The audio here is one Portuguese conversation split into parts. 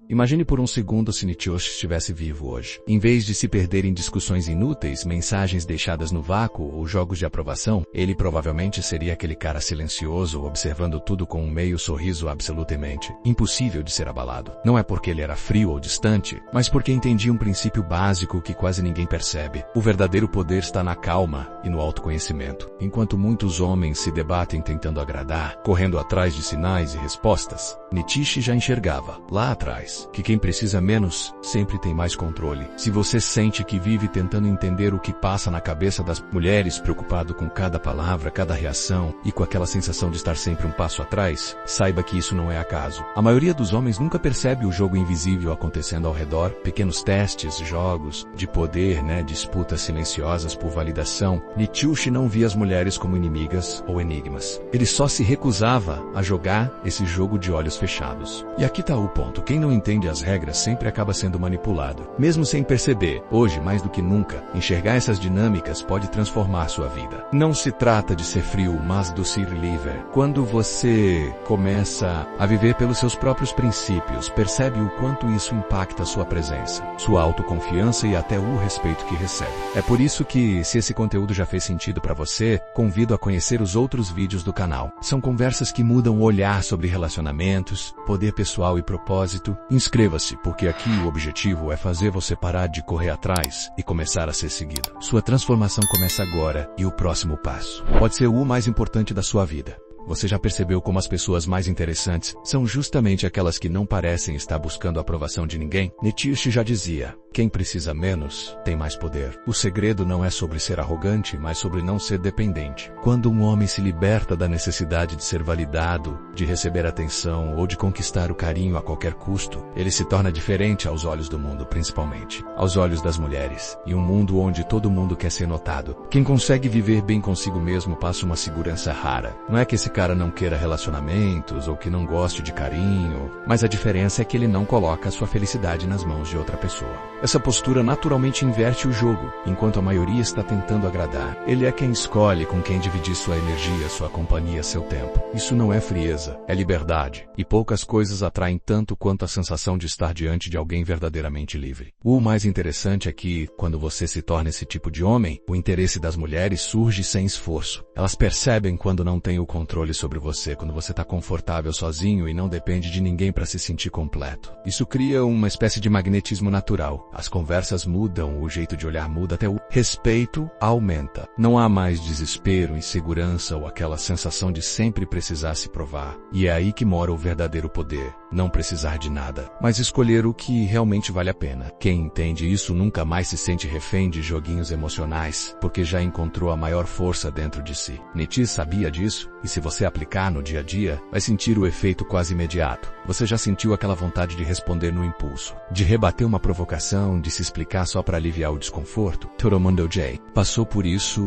Imagine por um segundo se Nietzsche estivesse vivo hoje. Em vez de se perder em discussões inúteis, mensagens deixadas no vácuo ou jogos de aprovação, ele provavelmente seria aquele cara silencioso, observando tudo com um meio sorriso absolutamente impossível de ser abalado. Não é porque ele era frio ou distante, mas porque entendia um princípio básico que quase ninguém percebe. O verdadeiro poder está na calma e no autoconhecimento. Enquanto muitos homens se debatem tentando agradar, correndo atrás de sinais e respostas, Nietzsche já enxergava, lá atrás, que quem precisa menos sempre tem mais controle. Se você sente que vive tentando entender o que passa na cabeça das mulheres, preocupado com cada palavra, cada reação e com aquela sensação de estar sempre um passo atrás, saiba que isso não é acaso. A maioria dos homens nunca percebe o jogo invisível acontecendo ao redor, pequenos testes, jogos de poder, disputas silenciosas por validação. Nietzsche não via as mulheres como inimigas ou enigmas. Ele só se recusava a jogar esse jogo de olhos fechados. E aqui está o ponto: quem não entende as regras sempre acaba sendo manipulado, mesmo sem perceber. Hoje, mais do que nunca, enxergar essas dinâmicas pode transformar sua vida. Não se trata de ser frio, mas do ser livre. Quando você começa a viver pelos seus próprios princípios, percebe o quanto isso impacta sua presença, sua autoconfiança e até o respeito que recebe. É por isso que, se esse conteúdo já fez sentido para você, convido a conhecer os outros vídeos do canal. São conversas que mudam o olhar sobre relacionamentos, poder pessoal e propósito. Inscreva-se, porque aqui o objetivo é fazer você parar de correr atrás e começar a ser seguido. Sua transformação começa agora e o próximo passo pode ser o mais importante da sua vida. Você já percebeu como as pessoas mais interessantes são justamente aquelas que não parecem estar buscando a aprovação de ninguém? Nietzsche já dizia: quem precisa menos, tem mais poder. O segredo não é sobre ser arrogante, mas sobre não ser dependente. Quando um homem se liberta da necessidade de ser validado, de receber atenção ou de conquistar o carinho a qualquer custo, ele se torna diferente aos olhos do mundo, principalmente aos olhos das mulheres. Em um mundo onde todo mundo quer ser notado, quem consegue viver bem consigo mesmo passa uma segurança rara. Não é que esse cara não queira relacionamentos ou que não goste de carinho, mas a diferença é que ele não coloca a sua felicidade nas mãos de outra pessoa. Essa postura naturalmente inverte o jogo. Enquanto a maioria está tentando agradar, ele é quem escolhe com quem dividir sua energia, sua companhia, seu tempo. Isso não é frieza, é liberdade. E poucas coisas atraem tanto quanto a sensação de estar diante de alguém verdadeiramente livre. O mais interessante é que, quando você se torna esse tipo de homem, o interesse das mulheres surge sem esforço. Elas percebem quando não tem o controle sobre você, quando você está confortável sozinho e não depende de ninguém para se sentir completo. Isso cria uma espécie de magnetismo natural. As conversas mudam, o jeito de olhar muda, até o respeito aumenta. Não há mais desespero, insegurança ou aquela sensação de sempre precisar se provar. E é aí que mora o verdadeiro poder. Não precisar de nada, mas escolher o que realmente vale a pena. Quem entende isso nunca mais se sente refém de joguinhos emocionais, porque já encontrou a maior força dentro de si. Nietzsche sabia disso, e se você aplicar no dia a dia, vai sentir o efeito quase imediato. Você já sentiu aquela vontade de responder no impulso, de rebater uma provocação, de se explicar só para aliviar o desconforto? Todo mundo passou por isso,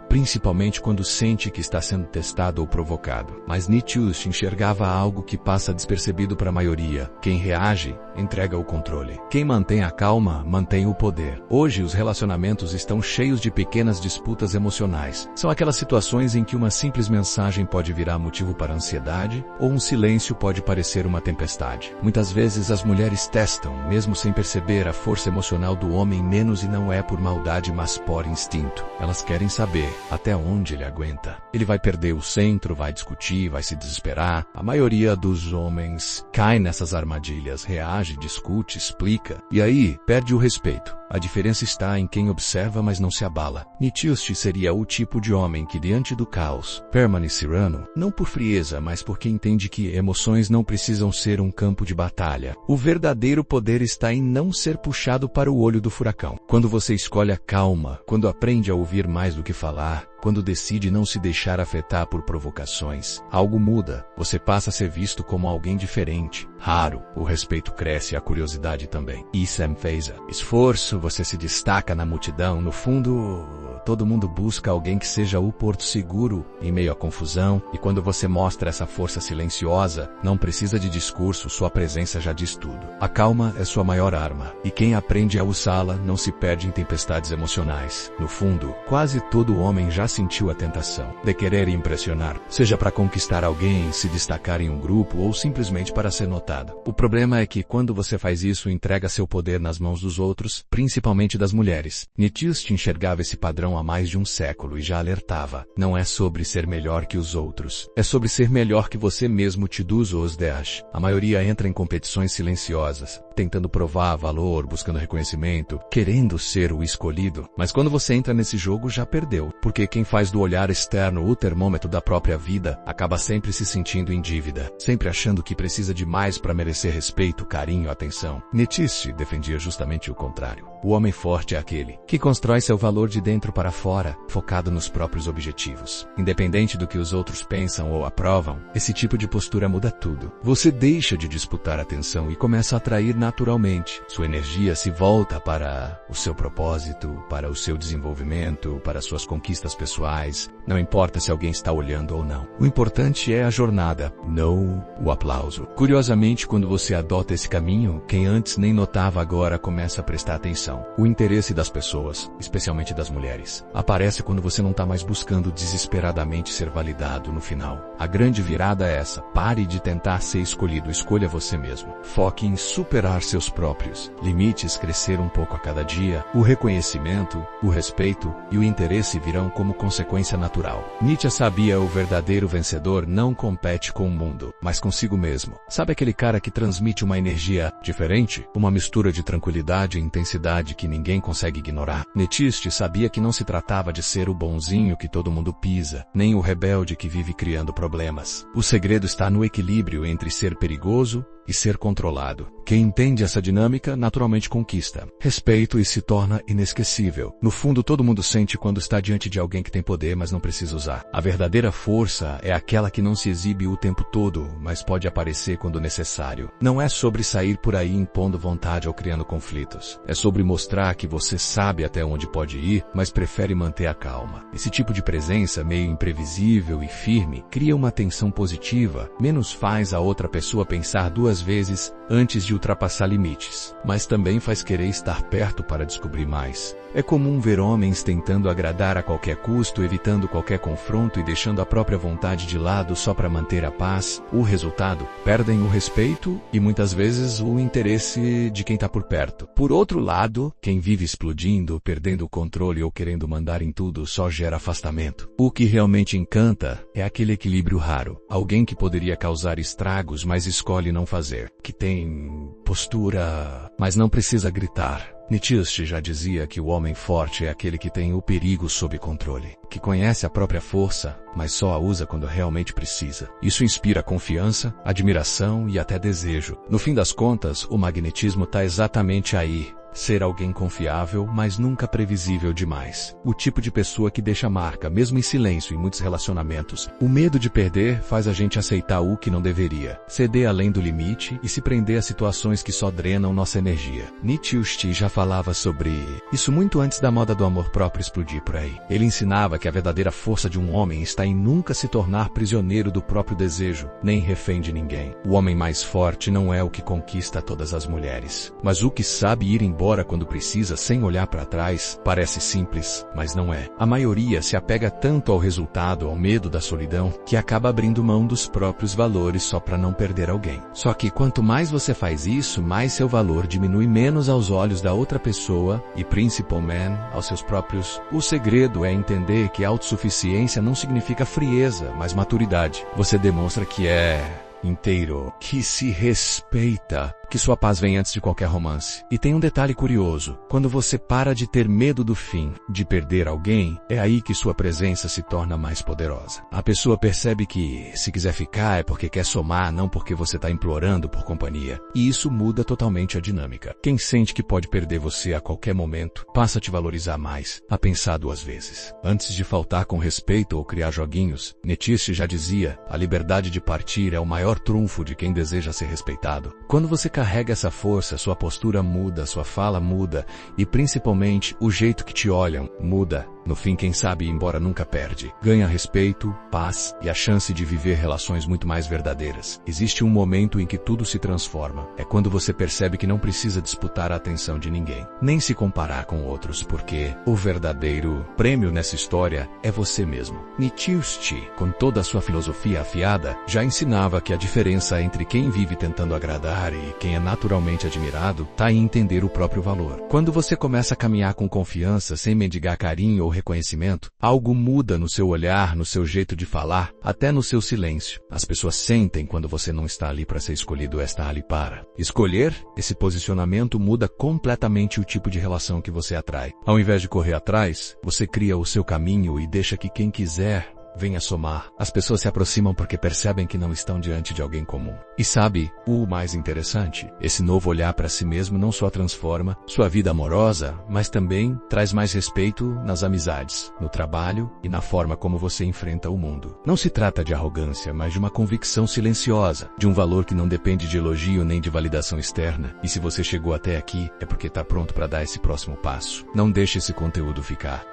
principalmente quando sente que está sendo testado ou provocado. Mas Nietzsche enxergava algo que passa despercebido para a maioria. Quem reage, entrega o controle. Quem mantém a calma, mantém o poder. Hoje, os relacionamentos estão cheios de pequenas disputas emocionais. São aquelas situações em que uma simples mensagem pode virar motivo para ansiedade, ou um silêncio pode parecer uma tempestade. Muitas vezes as mulheres testam, mesmo sem perceber, a força emocional do homem menos, e não é por maldade, mas por instinto. Elas querem saber até onde ele aguenta. Ele vai perder o centro, vai discutir, vai se desesperar. A maioria dos homens cai nessas armadilhas, reage, discute, explica, e aí perde o respeito. A diferença está em quem observa, mas não se abala. Nietzsche seria o tipo de homem que, diante do caos, permanece sereno, não por frieza, mas porque entende que emoções não precisam ser um campo de batalha. O verdadeiro poder está em não ser puxado para o olho do furacão. Quando você escolhe a calma, quando aprende a ouvir mais do que falar, quando decide não se deixar afetar por provocações, algo muda. Você passa a ser visto como alguém diferente, raro. O respeito cresce e a curiosidade também. Isso fez esforço, você se destaca na multidão. No fundo, todo mundo busca alguém que seja o porto seguro em meio à confusão, e quando você mostra essa força silenciosa, não precisa de discurso, sua presença já diz tudo. A calma é sua maior arma, e quem aprende a usá-la não se perde em tempestades emocionais. No fundo, quase todo homem já sentiu a tentação de querer impressionar, seja para conquistar alguém, se destacar em um grupo ou simplesmente para ser notado. O problema é que quando você faz isso, entrega seu poder nas mãos dos outros, principalmente das mulheres. Nietzsche enxergava esse padrão há mais de um século e já alertava: não é sobre ser melhor que os outros, é sobre ser melhor que você mesmo. Tidus Osdeach. A maioria entra em competições silenciosas, tentando provar valor, buscando reconhecimento, querendo ser o escolhido. Mas quando você entra nesse jogo, já perdeu, porque quem faz do olhar externo o termômetro da própria vida, acaba sempre se sentindo em dívida, sempre achando que precisa de mais para merecer respeito, carinho, atenção. Nietzsche defendia justamente o contrário. O homem forte é aquele que constrói seu valor de dentro para fora, focado nos próprios objetivos. Independente do que os outros pensam ou aprovam, esse tipo de postura muda tudo. Você deixa de disputar atenção e começa a atrair naturalmente. Sua energia se volta para o seu propósito, para o seu desenvolvimento, para suas conquistas pessoais. Não importa se alguém está olhando ou não. O importante é a jornada, não o aplauso. Curiosamente, quando você adota esse caminho, quem antes nem notava agora começa a prestar atenção. O interesse das pessoas, especialmente das mulheres, aparece quando você não está mais buscando desesperadamente ser validado no final. A grande virada é essa: pare de tentar ser escolhido, escolha você mesmo. Foque em superar seus próprios limites, crescer um pouco a cada dia. O reconhecimento, o respeito e o interesse virão como consequência natural. Nietzsche sabia: o verdadeiro vencedor não compete com o mundo, mas consigo mesmo. Sabe aquele cara que transmite uma energia diferente? Uma mistura de tranquilidade e intensidade que ninguém consegue ignorar. Nietzsche sabia que não se tratava de ser o bonzinho que todo mundo pisa, nem o rebelde que vive criando problemas. O segredo está no equilíbrio entre ser perigoso e ser controlado. Quem entende essa dinâmica naturalmente conquista respeito e se torna inesquecível. No fundo, todo mundo sente quando está diante de alguém que tem poder, mas não precisa usar. A verdadeira força é aquela que não se exibe o tempo todo, mas pode aparecer quando necessário. Não é sobre sair por aí impondo vontade ou criando conflitos. É sobre mostrar que você sabe até onde pode ir, mas prefere manter a calma. Esse tipo de presença, meio imprevisível e firme, cria uma tensão positiva, menos faz a outra pessoa pensar duas vezes antes de ultrapassar limites, mas também faz querer estar perto para descobrir mais. É comum ver homens tentando agradar a qualquer custo, evitando qualquer confronto e deixando a própria vontade de lado só para manter a paz. O resultado? Perdem o respeito e muitas vezes o interesse de quem está por perto. Por outro lado, quem vive explodindo, perdendo o controle ou querendo mandar em tudo só gera afastamento. O que realmente encanta é aquele equilíbrio raro. Alguém que poderia causar estragos, mas escolhe não fazer. Que tem postura, mas não precisa gritar. Nietzsche já dizia que o homem forte é aquele que tem o perigo sob controle, que conhece a própria força, mas só a usa quando realmente precisa. Isso inspira confiança, admiração e até desejo. No fim das contas, o magnetismo está exatamente aí. Ser alguém confiável, mas nunca previsível demais. O tipo de pessoa que deixa marca, mesmo em silêncio em muitos relacionamentos. O medo de perder faz a gente aceitar o que não deveria, ceder além do limite e se prender a situações que só drenam nossa energia. Nietzsche já falava sobre isso muito antes da moda do amor próprio explodir por aí. Ele ensinava que a verdadeira força de um homem está em nunca se tornar prisioneiro do próprio desejo, nem refém de ninguém. O homem mais forte não é o que conquista todas as mulheres, mas o que sabe ir embora quando precisa sem olhar para trás. Parece simples, mas não é. A maioria se apega tanto ao resultado, ao medo da solidão, que acaba abrindo mão dos próprios valores só para não perder alguém. Só que quanto mais você faz isso, mais seu valor diminui, menos aos olhos da outra pessoa e principalmente aos seus próprios. O segredo é entender que autossuficiência não significa frieza, mas maturidade. Você demonstra que é inteiro, que se respeita, que sua paz vem antes de qualquer romance. E tem um detalhe curioso: quando você para de ter medo do fim, de perder alguém, é aí que sua presença se torna mais poderosa. A pessoa percebe que, se quiser ficar, é porque quer somar, não porque você está implorando por companhia. E isso muda totalmente a dinâmica. Quem sente que pode perder você a qualquer momento, passa a te valorizar mais, a pensar duas vezes. Antes de faltar com respeito ou criar joguinhos, Nietzsche já dizia: a liberdade de partir é o maior trunfo de quem deseja ser respeitado. Quando você carrega essa força, sua postura muda, sua fala muda e principalmente o jeito que te olham muda. No fim, quem sabe ir embora nunca perde. Ganha respeito, paz e a chance de viver relações muito mais verdadeiras. Existe um momento em que tudo se transforma. É quando você percebe que não precisa disputar a atenção de ninguém, nem se comparar com outros, porque o verdadeiro prêmio nessa história é você mesmo. Nietzsche, com toda a sua filosofia afiada, já ensinava que a diferença entre quem vive tentando agradar e quem é naturalmente admirado está em entender o próprio valor. Quando você começa a caminhar com confiança, sem mendigar carinho ou reconhecimento, algo muda no seu olhar, no seu jeito de falar, até no seu silêncio. As pessoas sentem quando você não está ali para ser escolhido, está ali para escolher. Esse posicionamento muda completamente o tipo de relação que você atrai. Ao invés de correr atrás, você cria o seu caminho e deixa que quem quiser venha somar. As pessoas se aproximam porque percebem que não estão diante de alguém comum. E sabe, o mais interessante? Esse novo olhar para si mesmo não só transforma sua vida amorosa, mas também traz mais respeito nas amizades, no trabalho e na forma como você enfrenta o mundo. Não se trata de arrogância, mas de uma convicção silenciosa, de um valor que não depende de elogio nem de validação externa. E se você chegou até aqui, é porque está pronto para dar esse próximo passo. Não deixe esse conteúdo ficar.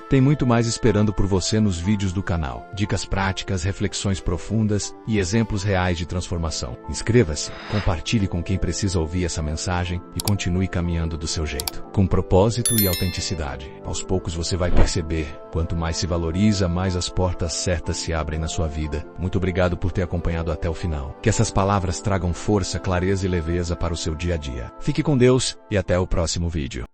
Tem muito mais esperando por você nos vídeos do canal. Dicas práticas, reflexões profundas e exemplos reais de transformação. Inscreva-se, compartilhe com quem precisa ouvir essa mensagem e continue caminhando do seu jeito, com propósito e autenticidade. Aos poucos você vai perceber, quanto mais se valoriza, mais as portas certas se abrem na sua vida. Muito obrigado por ter acompanhado até o final. Que essas palavras tragam força, clareza e leveza para o seu dia a dia. Fique com Deus e até o próximo vídeo.